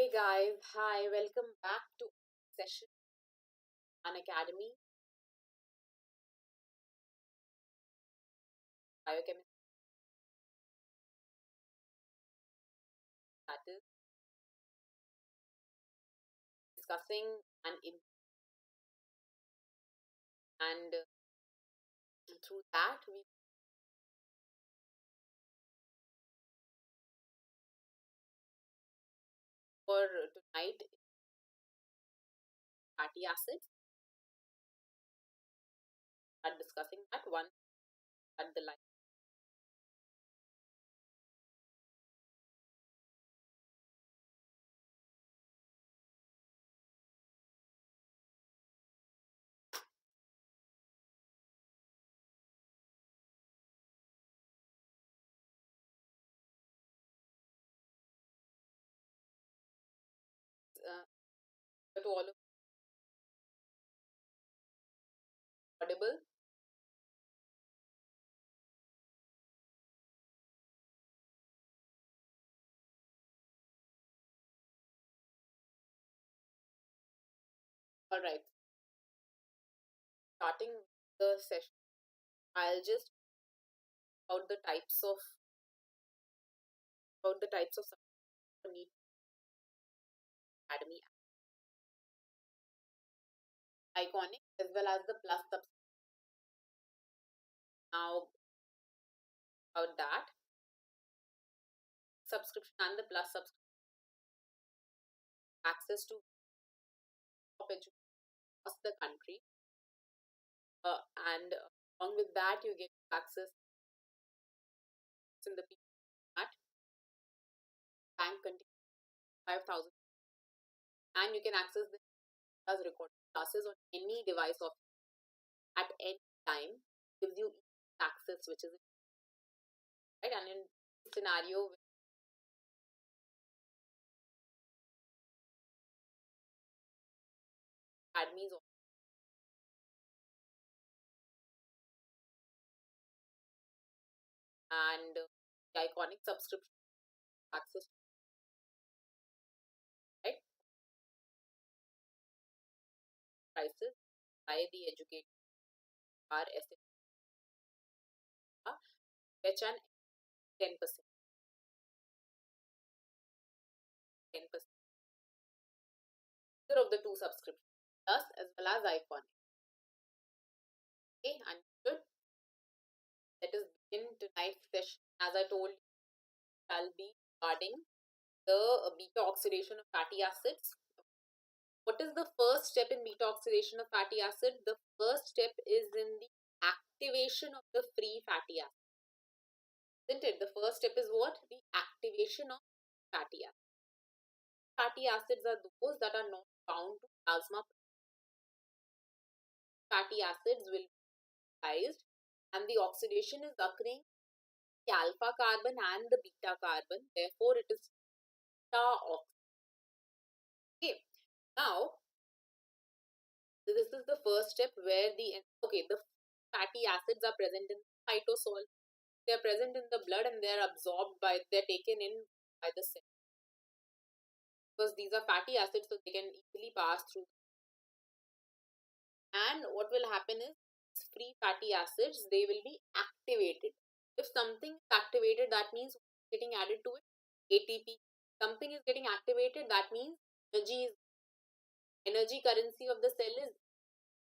Hey guys, hi, welcome back to session Unacademy Biochemistry, that is discussing and through that we for tonight fatty acids are discussing that one at the line. To all of audible. All right, starting the session, I'll just about the types of NEET Academy iconic as well as the plus subscription. Now about that subscription and the plus subscription access to top education across the country. And along with that, you get access in the at bank contains 5,000, and you can access the as recorded classes on any device of at any time. Gives you access, which is right. And in this scenario, academies and the iconic subscription access, right, prices by the educator are which an 10%, 10% either of the two subscriptions, plus as well as iconic. Okay, understood. Let us begin tonight's session. As I told you, I'll be regarding the beta oxidation of fatty acids. What is the first step in beta oxidation of fatty acid? The first step is in the activation of the free fatty acid. Isn't it? The first step is what? The activation of fatty acids. Fatty acids are those that are not bound to plasma. Fatty acids will be oxidized and the oxidation is occurring the alpha carbon and the beta carbon. Therefore, it is beta oxide. Okay. Now, this is the first step where the fatty acids are present in the cytosol. They are present in the blood and they are absorbed by, they are taken in by the cell. Because these are fatty acids, so they can easily pass through. And what will happen is, these free fatty acids, they will be activated. If something is activated, that means getting added to it, ATP. Something is getting activated, that means energy currency of the cell is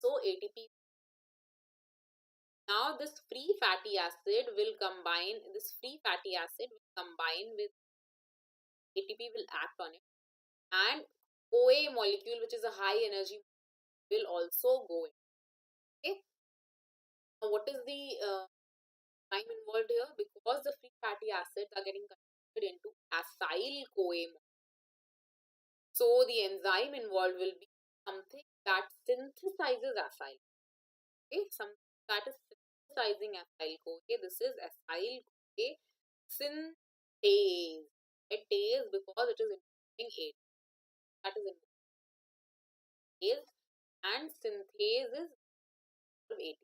so ATP. Now this free fatty acid will combine with ATP will act on it, and OA molecule, which is a high energy, will also go in. Okay. Now what is the time involved here? Because the free fatty acids are getting converted into acyl CoA. So the enzyme involved will be something that synthesizes acyl. Okay, something that is synthesizing acyl CoA. This is acyl CoA synthase. It is because it is involving A. That is involving and synthase is AT.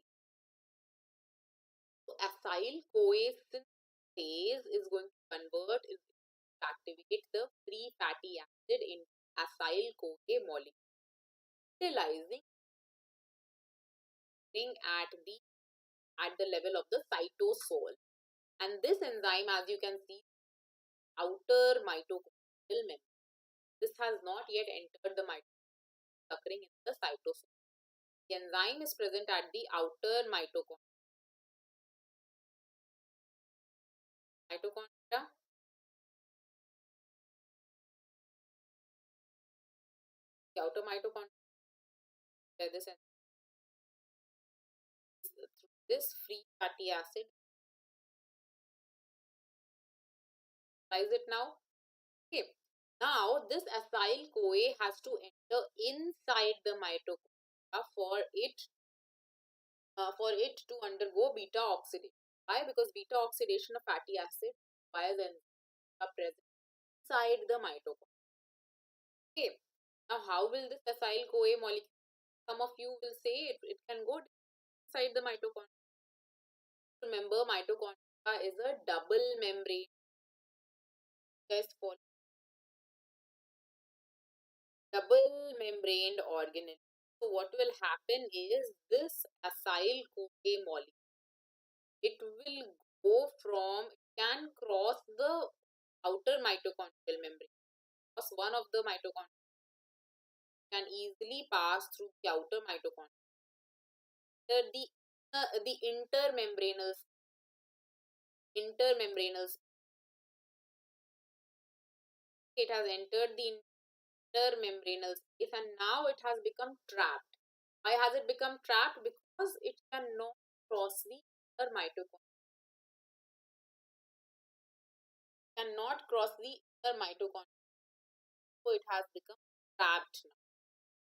So acyl CoA synthase is going to convert activate the free fatty acid in acyl-CoA molecule, utilizing at the level of the cytosol. And this enzyme, as you can see, outer mitochondrial membrane. This has not yet entered the mitochondria, occurring in the cytosol. The enzyme is present at the outer mitochondria. The outer mitochondria, where this through this free fatty acid. Is it now? Okay. Now this acyl-CoA has to enter inside the mitochondria for it to undergo beta oxidation. Why? Because beta oxidation of fatty acid requires enzymes are present inside the mitochondria. Okay. Now how will this acyl-CoA molecule? Some of you will say it can go inside the mitochondria. Remember, mitochondria is a double membrane. Test for double membraned organelle. So what will happen is this acyl-CoA molecule, it will go from, it can cross the outer mitochondrial membrane. Because one of the mitochondria can easily pass through the outer mitochondria. The intermembranous it has entered the intermembranal space and now it has become trapped. Why has it become trapped? Because it cannot cross the inner mitochondria. Cannot cross the inner mitochondria. So it has become trapped now.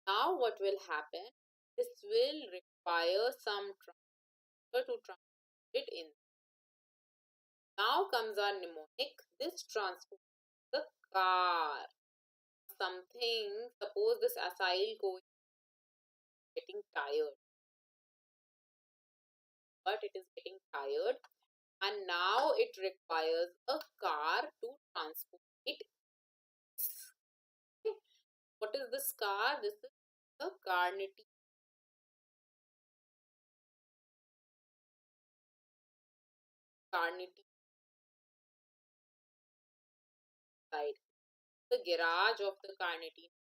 Now what will happen? This will require some transfer to transport it in. Now comes our mnemonic. This transports the car. Something, suppose this acyl-CoA getting tired, but it is getting tired and now it requires a car to transport it. Okay. What is this car? This is the carnitine. Side. The garage of the carnitine.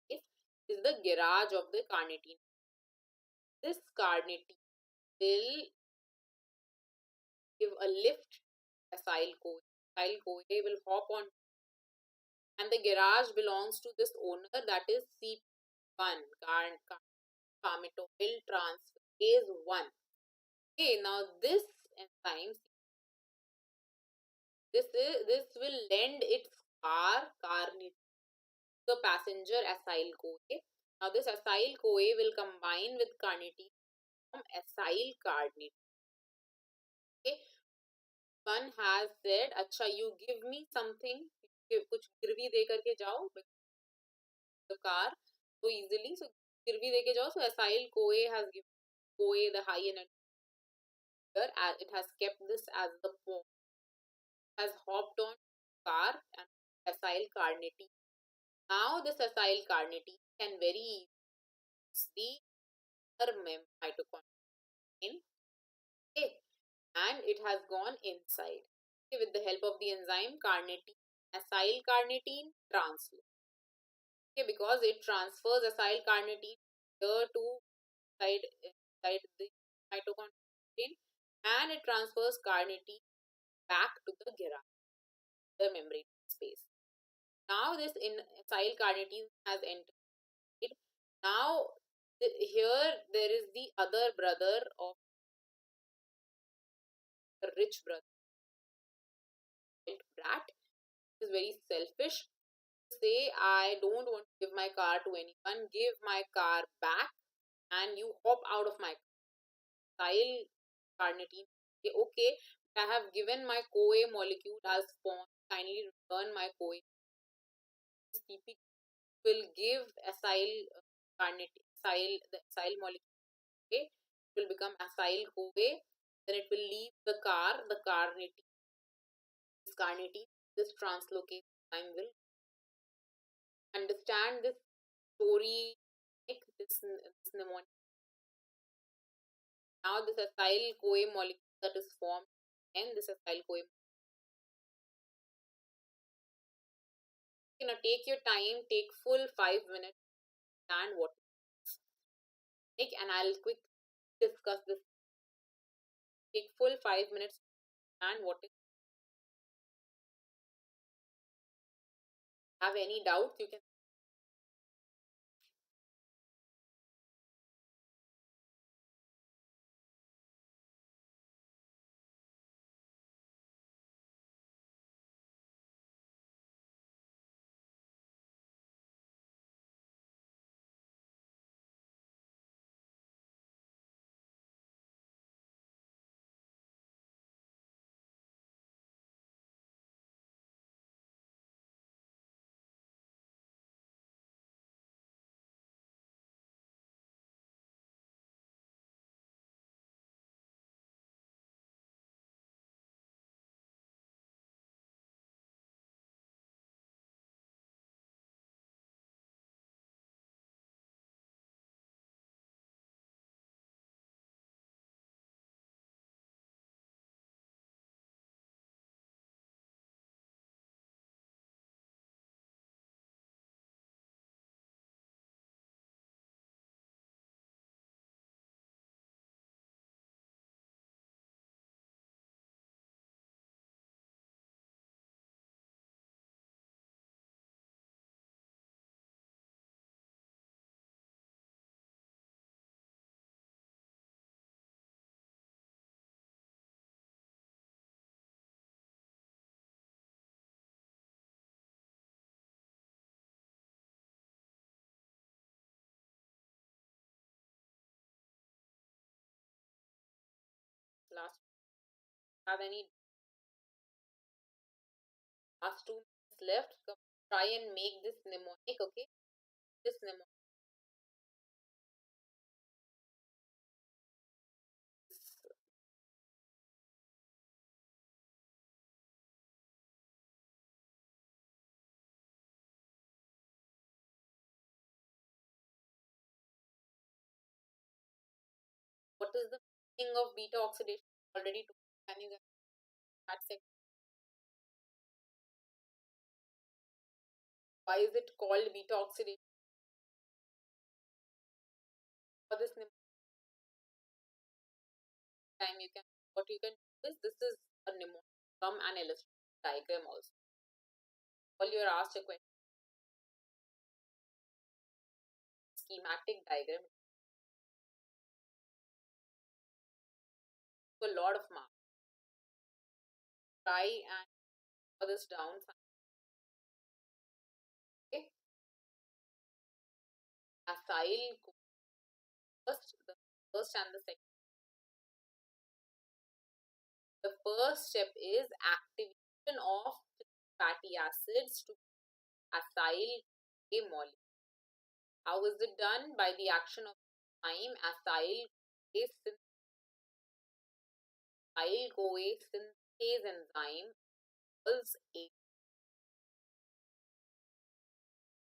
This is the garage of the carnitine. This carnitine will give a lift to acyl-CoA. Acyl-CoA will hop on, and the garage belongs to this owner, that is CP1, carmitoyl transferase 1. Okay, now this enzyme, this will lend its carnitine to the passenger acyl-CoA. Now this acyl-CoA will combine with carnitine from acyl-carnitine. Okay, one has said, अच्छा, you give me something, कुछ गिरवी दे करके जाओ, the car so easily, so गिरवी दे के जाओ. So acyl-CoA has given CoA the high energy. It has kept this as the form, has hopped on car and acyl-carnitine. Now this acyl-carnitine can very easily the mitochondria. Okay, and it has gone inside. Okay, with the help of the enzyme acyl-carnitine translate. Okay, because it transfers acyl-carnitine here to inside the mitochondria and it transfers carnitine back to the garage, the membrane space. Now this acyl-carnitine has entered. Now here there is the other brother of the rich brother, brat, is very selfish. Say, I don't want to give my car to anyone, give my car back and you hop out of my acyl-carnitine. Okay, I have given my CoA molecule as spawn, kindly return my CoA. CP will give the acyl molecule. Okay, it will become acyl-CoA, then it will leave the carnitine carnitine, this translocase enzyme will understand this story, like this mnemonic. Now this acyl CoA molecule that is formed, and this acyl CoA. Take your time, take full 5 minutes, and what like, and I'll quick discuss this. Take full 5 minutes, and what is. Have any doubts? You can. Last, have any last 2 minutes left? Come, try and make this mnemonic. Okay, this mnemonic. What is the meaning of beta oxidation? Already told. Can you get that second? Why is it called beta oxidation? For this time, you can what you can do is this is a mnemonic from an illustration diagram also. All you're asked a question, schematic diagram, a lot of marks. Try and put this down. Okay, acyl the first and the second. The first step is activation of fatty acids to acyl A molecule. How is it done? By the action of enzyme acyl CoA synthase enzyme equals A,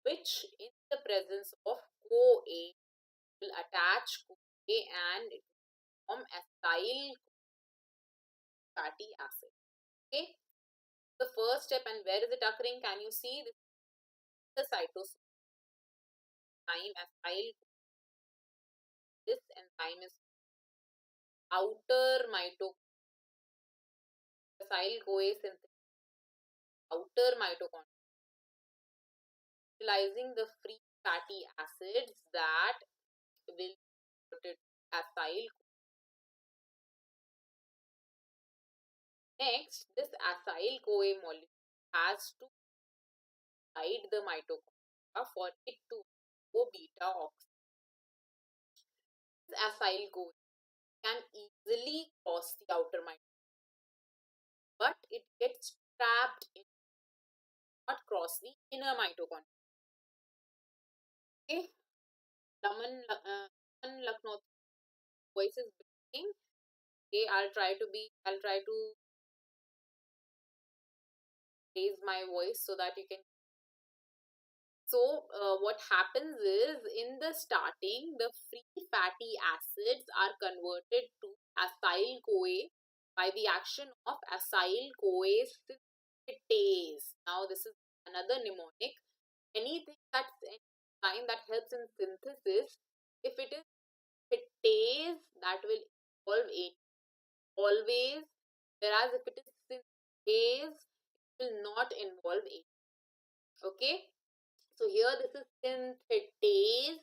which in the presence of CoA will attach CoA and form acyl fatty acid. Okay, the first step, and where is it occurring? Can you see this? The cytosol enzyme acyl. This enzyme is outer mitochondria. Acyl CoA synthesis outer mitochondria, utilizing the free fatty acids that will put it acyl. Next, this acyl CoA molecule has to hide the mitochondria for it to go beta oxidation. This acyl CoA can easily cross the outer mitochondria, but it gets trapped in, not cross the inner mitochondria. Okay, Laman Lucknow voice is breaking. Okay, I'll try to raise my voice so that you can. So what happens is, in the starting, the free fatty acids are converted to acyl-CoA by the action of acyl-CoA synthetase. Now this is another mnemonic. Anything that's any sign that helps in synthesis, if it is synthetase, that will involve A always, whereas if it is synthase, it will not involve A. Okay. So here this is synthetase.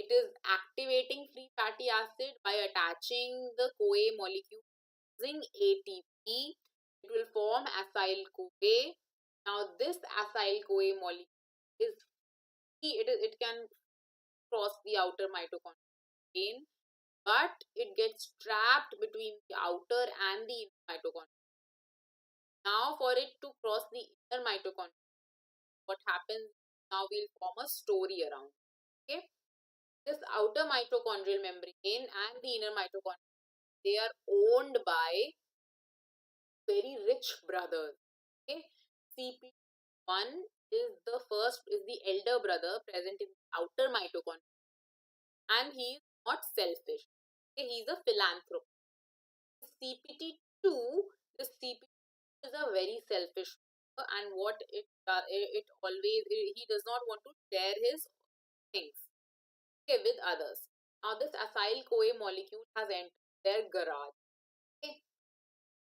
It is activating free fatty acid by attaching the CoA molecule using ATP. It will form acyl-CoA. Now this acyl-CoA molecule is it can cross the outer mitochondrial, but it gets trapped between the outer and the inner mitochondria. Now for it to cross the inner mitochondria, what happens? Now we'll form a story around. Okay. This outer mitochondrial membrane and the inner mitochondria, they are owned by very rich brothers. Okay. CP1 is the elder brother present in the outer mitochondria, and he is not selfish. Okay. He is a philanthropist. CPT2, this CPT2 is a very selfish brother, and what it always, he does not want to share his things, okay, with others. Now this acyl-CoA molecule has entered their garage. Okay.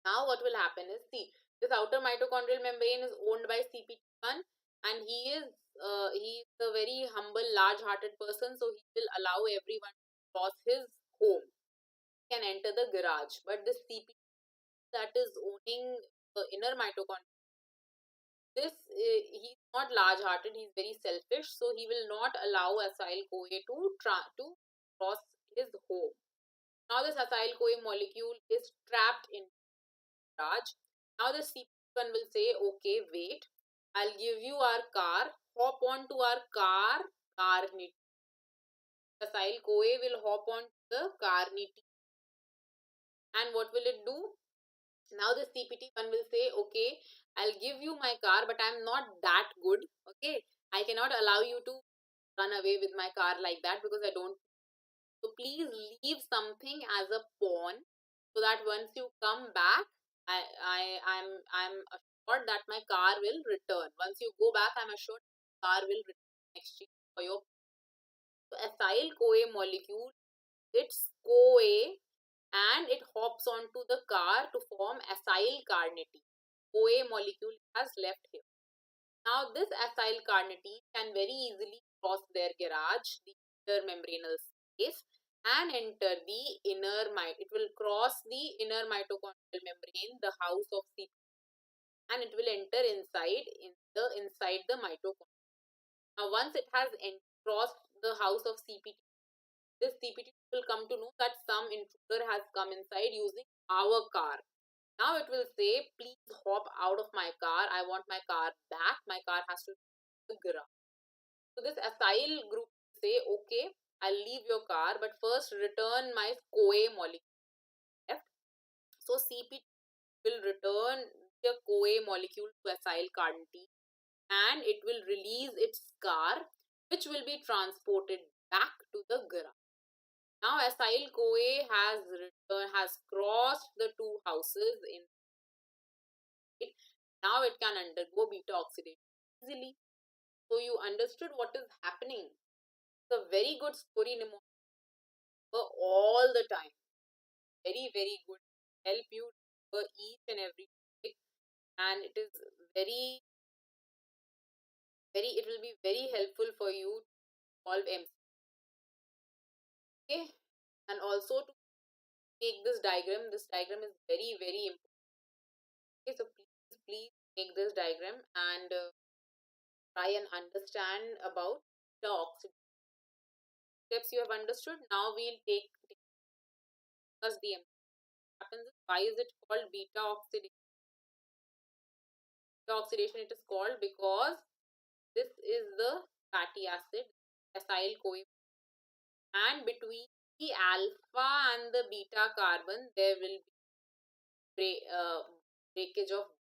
Now what will happen is, see, this outer mitochondrial membrane is owned by CPT1, and he is a very humble, large-hearted person, so he will allow everyone to cross his home. He can enter the garage, but this CPT that is owning the inner mitochondria, this he's not large-hearted, he's very selfish, so he will not allow acyl-CoA to cross his home. Now this acyl-CoA molecule is trapped in garage. Now the CP1 will say, okay, wait, I'll give you our car, hop on to our car niti. Acyl-CoA will hop on the car niti. And what will it do? Now the CPT1 will say, okay, I'll give you my car, but I'm not that good. Okay, I cannot allow you to run away with my car like that because I don't. So please leave something as a pawn, so that once you come back, I'm assured that my car will return. Once you go back, I'm assured the car will return exchange for your. So acyl-CoA molecule, it's CoA, and it hops onto the car to form acyl carnitine. CoA molecule has left here. Now this acyl carnitine can very easily cross their garage, the intermembranous space, and enter the inner it will cross the inner mitochondrial membrane, the house of CP, and it will enter inside the mitochondria. Now once it has crossed the house of CPT, this CPT will come to know that some intruder has come inside using our car. Now it will say, please hop out of my car. I want my car back. My car has to be the garage. So this acyl group will say, okay, I'll leave your car, but first return my CoA molecule. Left. So CPT will return the CoA molecule to acyl carnitine, and it will release its car, which will be transported back to the garage. Now acyl-CoA has crossed the two houses in it. Now it can undergo beta oxidation easily. So you understood what is happening. It's a very good story for all the time. Very, very good. Help you for each and every topic, and it is it will be very helpful for you to solve MC. Okay, and also to make this diagram is very, very important. Okay, so please make this diagram and try and understand about the oxidation steps you have understood. Now we'll discuss the MC. Happens. Why is it called beta oxidation? Beta oxidation it is called because this is the fatty acid acyl-CoA, and between the alpha and the beta carbon there will be breakage of.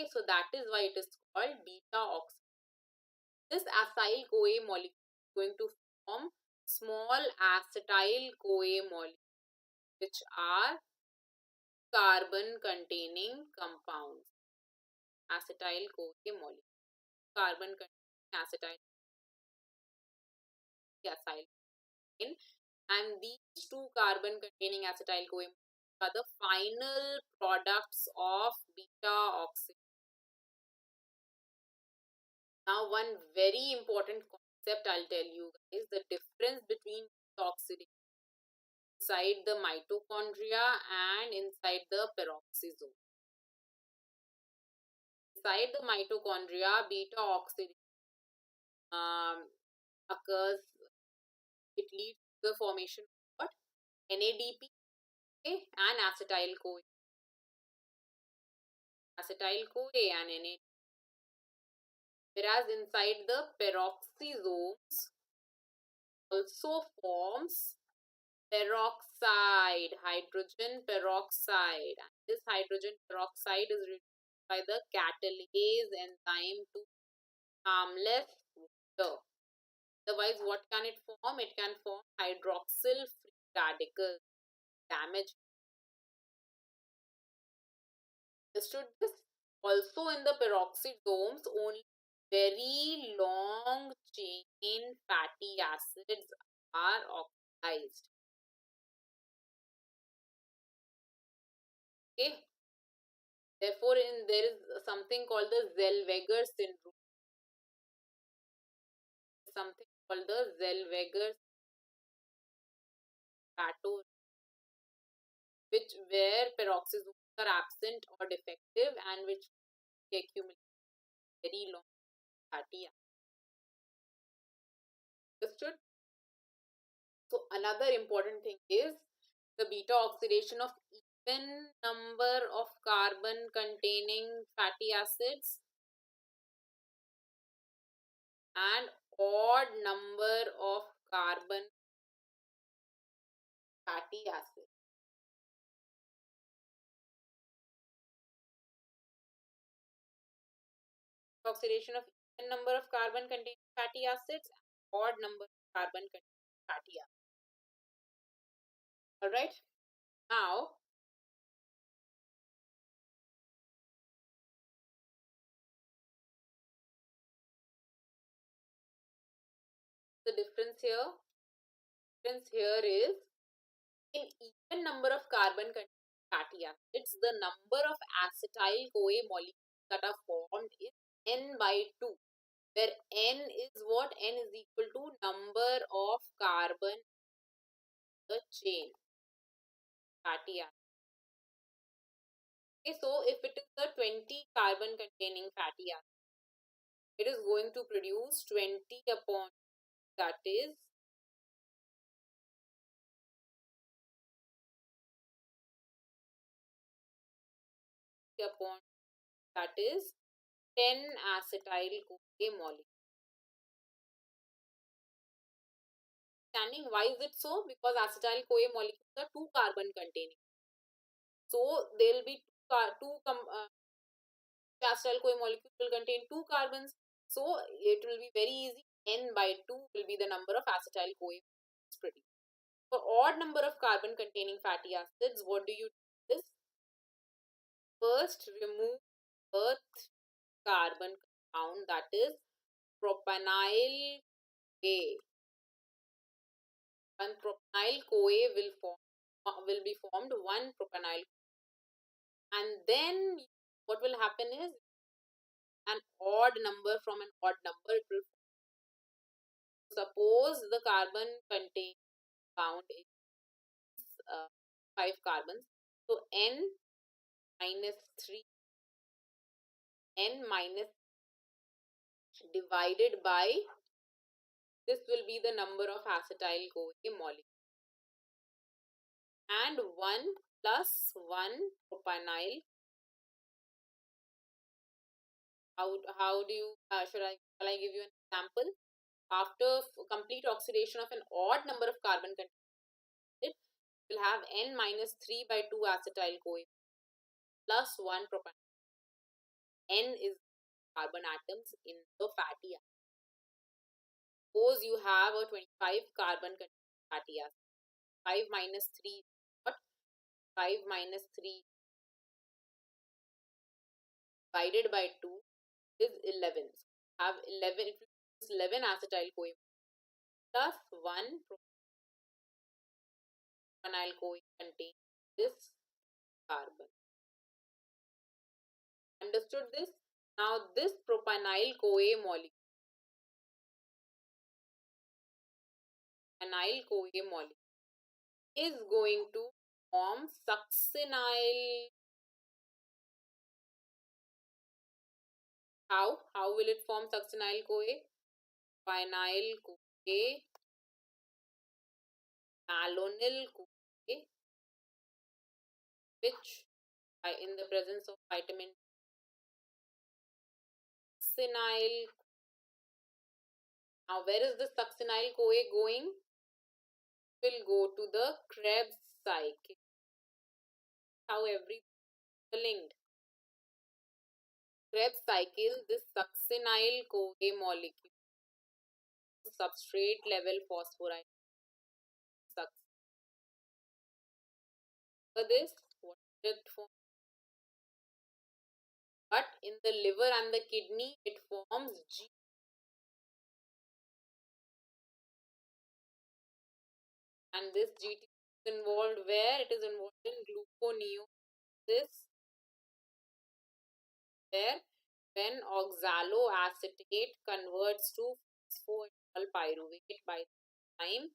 Okay, so that is why it is called beta oxidation. This acyl CoA molecule is going to form small acetyl CoA molecules, which are carbon containing compounds. Acetyl CoA molecule, carbon containing acetyl acyl, and these two carbon containing acetyl CoA are the final products of beta oxidation. Now, one very important concept I'll tell you guys, the difference between beta oxidation inside the mitochondria and inside the peroxisome. Inside the mitochondria, beta oxidation occurs. It leads to the formation of what? NADP, okay, and acetyl CoA. Acetyl CoA and NADP. Whereas inside the peroxisomes also forms peroxide, hydrogen peroxide. And this hydrogen peroxide is reduced by the catalase enzyme to harmless water. Otherwise, what can it form? It can form hydroxyl free radicals. Damage. Understood this? Also in the peroxisomes, only very long chain fatty acids are oxidized. Okay. Therefore, there is something called the Zellweger syndrome. Something called the Zellweger pattern, where peroxisomes are absent or defective and which accumulate very long fatty acids. Understood? So another important thing is the beta oxidation of even number of carbon containing fatty acids and odd number of carbon fatty acids. Oxidation of even number of carbon containing fatty acids and odd number of carbon containing fatty acids. Alright, now the difference here is in even number of carbon containing fatty acids, the number of acetyl CoA molecules that are formed is n by 2, where n is what? N is equal to number of carbon in the chain fatty acid. Okay, so if it is a 20 carbon containing fatty acid, it is going to produce 20 upon, that is upon, that is 10 acetyl CoA molecules. Why is it so? Because acetyl CoA molecules are 2 carbon containing. So there will be acetyl CoA molecule will contain 2 carbons. So it will be very easy. N by 2 will be the number of acetyl CoA produced. For odd number of carbon containing fatty acids, what do you do? This first remove earth carbon compound, that is propanil A. One propanil CoA will be formed, one propanil, and then what will happen is an odd number from an odd number. It will, suppose the carbon contained compound is 5 carbons, so n minus 3, n minus divided by, this will be the number of acetyl CoA molecules, and 1 plus 1 propanil. How do you, shall I give you an example? After complete oxidation of an odd number of carbon contained, it will have n minus 3 by 2 acetyl CoA plus 1 propanil. N is carbon atoms in the fatty acid. Suppose you have a 25 carbon fatty acid. 5 minus 3, what? 5 minus 3 divided by 2 is 11. So have 11, if you use 11 acetyl CoA plus 1 propanol CoA contains this carbon. Understood this? Now this propanol CoA molecule is going to form succinyl. How will it form succinyl CoA? Phenyl CoA, malonyl CoA, which in the presence of vitamin succinyl. Now where is this succinyl CoA going? Will go to the Krebs cycle. How everything is linked. Krebs cycle, this succinyl CoA molecule, substrate level phosphoride. For this, what did it form? But in the liver and the kidney, it forms G. And this GT is involved where? It is involved in gluconeogenesis, where when oxaloacetate converts to phosphoenol pyruvate by the enzyme.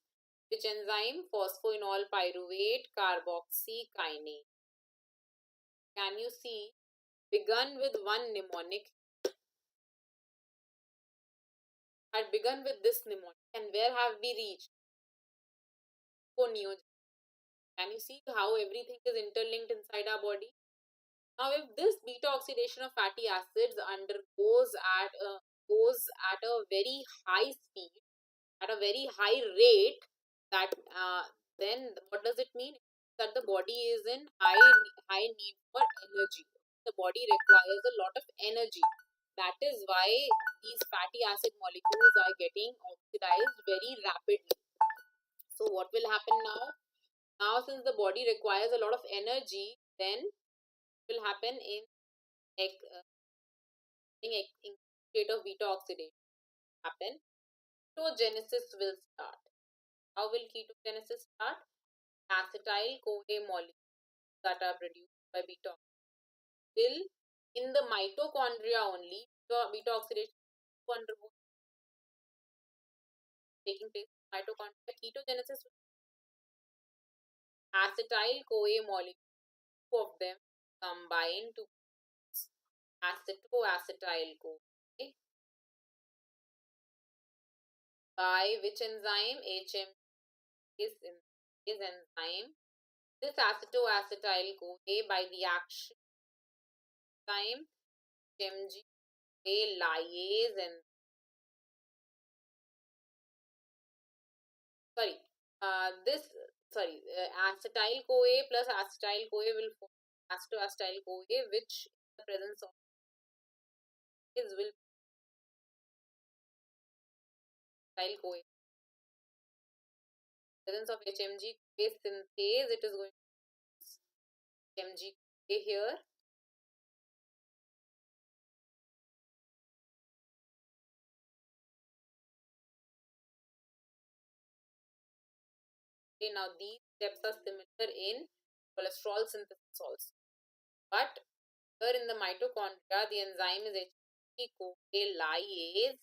Which enzyme? Phosphoenol pyruvate carboxykinase. Can you see? Begun with one mnemonic. Had begun with this mnemonic. And where have we reached? Gluconeogenesis. Can you see how everything is interlinked inside our body? Now, if this beta oxidation of fatty acids undergoes goes at a very high speed, at a very high rate, that then what does it mean? That the body is in high need for energy. The body requires a lot of energy. That is why these fatty acid molecules are getting oxidized very rapidly. So what will happen now? Now, since the body requires a lot of energy, then will happen in state of beta oxidation happen. Ketogenesis will start. How will ketogenesis start? Acetyl CoA molecules that are produced by beta will in the mitochondria only. Beta oxidation undergo taking place in mitochondria. Ketogenesis, acetyl CoA molecules, two of them combine to acetoacetyl CoA by which enzyme? HM is enzyme. This acetoacetyl CoA by the action enzyme HMG lyase and acetyl CoA plus acetyl CoA will form acetoacetyl CoA, which in the presence of will acetyl CoA. Presence of HMG CoA synthase, it is going to HMG CoA here. Okay, now these steps are similar in cholesterol synthesis also. But here in the mitochondria, the enzyme is HMG CoA lyase.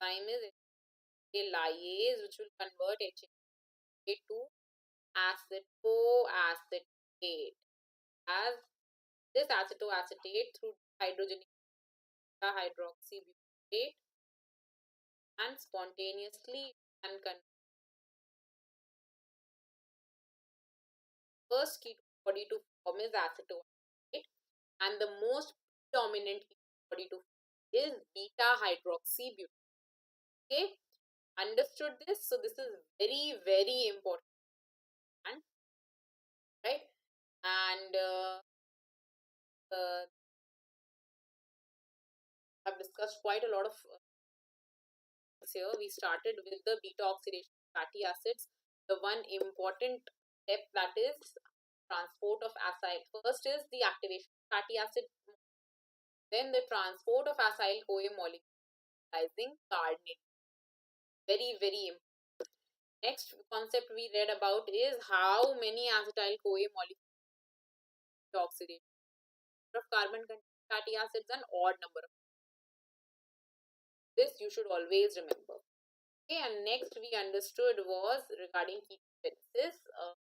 Enzyme is HMG lyase, which will convert HMG to acetoacetate. As this acetoacetate through hydrogenic hydroxybutyrate and spontaneously and first ketone body to form is acetoacetate, and the most dominant ketone body to form is beta hydroxybutyrate. Okay, understood this? So this is very, very important, right? And I've discussed quite a lot of here. We started with the beta oxidation fatty acids. The one important step, that is transport of acyl. First is the activation of fatty acid, then the transport of acyl CoA molecule carbonate. Very, very important. Next concept we read about is how many acetyl CoA molecules oxidate. Of carbon containing fatty acids, an odd number of this you should always remember. Okay, and next we understood was regarding ketogenesis,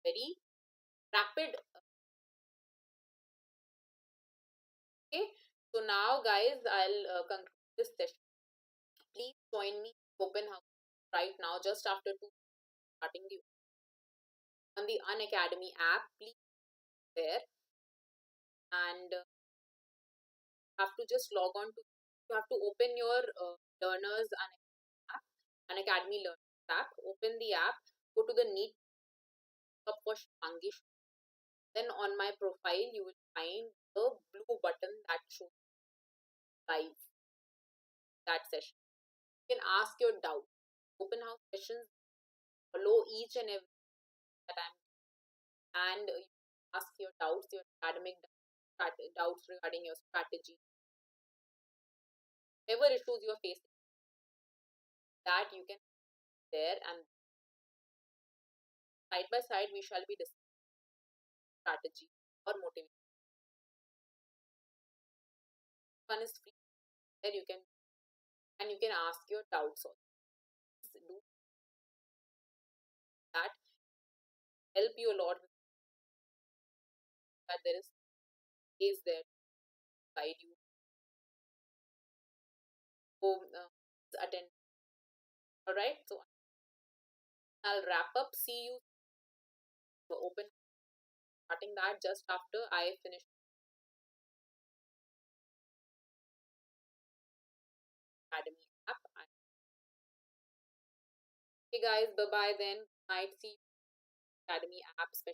very rapid. Okay, so now guys, I'll conclude this session. Please join me open house right now, just after starting the on the Unacademy app. Please there and have to just log on to. You have to open your learners app, Unacademy Learners app. Open the app. Go to the NEET up for Shivangi. Then on my profile, you will find the blue button that shows live that session. You can ask your doubt. Open house sessions follow each and every that I'm, and you ask your doubts, your academic doubts regarding your strategy, whatever issues you're facing, that you can there, and side by side we shall be discussing strategy or motivation. One is free, there you can, and you can ask your doubts also. Do that, help you a lot. That there is there to guide you. So attend. All right, so I'll wrap up. See you open starting that just after I finish Academy app. Okay guys, bye bye then. Might see Academy app special.